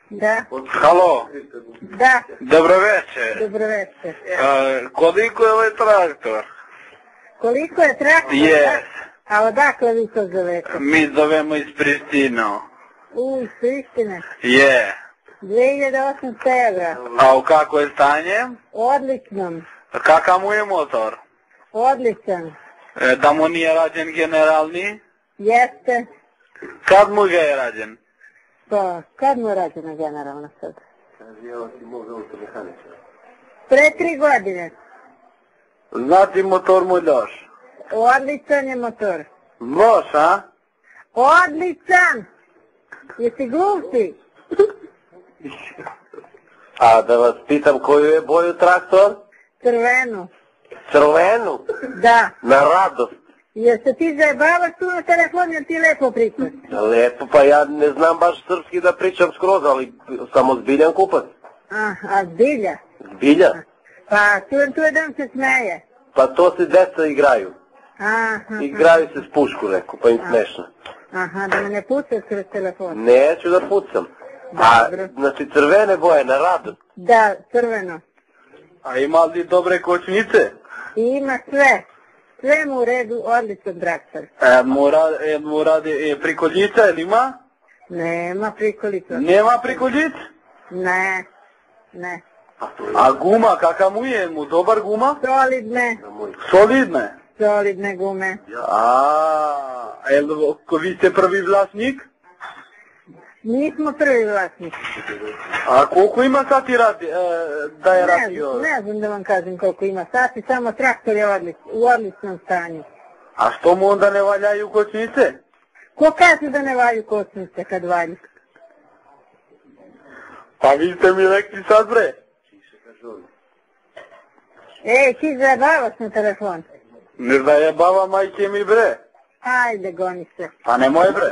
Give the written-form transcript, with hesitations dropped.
Da. Halo. Da. Dobro večer. Dobro večer. Koliko je ovaj traktor? Koliko je traktor? Yes. A odakle vi to zovete? Mi zovemo iz Pristino. Iz Pristine. Je. 2800 evra. A u kako je stanje? Odličnom. Kakav mu je motor? Odličan. Da mu nije rađen generalni? Jeste. Kad mu ga je rađen? Pa, kad mu je rađena generalna sad? Pre 3 godine. Znači motor mu loš? Odličan je motor. Loš, a? Odličan! Jesi glupi? A da vas pitam koju je boju traktor? Crvenu. Crvenu? Da. Na radost. Jeste ti zajebavaš tu na telefon jer ti lepo pričaš? Lepo, pa ja ne znam baš srpski da pričam skroz, ali sam ozbiljan kupac. A zbilja? Zbilja? Pa tu jedan se smeje. Pa to se deca igraju. Aha. Igraju se s pušku neku, pa im smešno. Aha, da me ne pucaš kroz telefon. Neću da pucam. A, Dobro. znači crvene boje, na radost. Da, crveno. A ima li dobre kočnice? Ima sve. Sve mu u redu, odličan traktor. Mu radi prikoljica ili ima? Nema prikolica. Nema prikoljic? Ne. Ne. A guma, kakav mu je? Mu dobar guma? Solidne. Solidne? Solidne gume. Vi ste prvi vlasnik? Nismo prvi vlasnik. A koliko ima sati da je radio? Ne znam da vam kažem koliko ima sati, samo traktor je u odličnom stanju. A što mu onda ne valjaju kočnice? Ko kaže da ne valju kočnice kad valju? Pa vi ste mi rekli sad bre. Ej, ti zajebavaš na telefon. Ne zajebava majke mi bre. Ajde, goni se. Pa nemoj bre.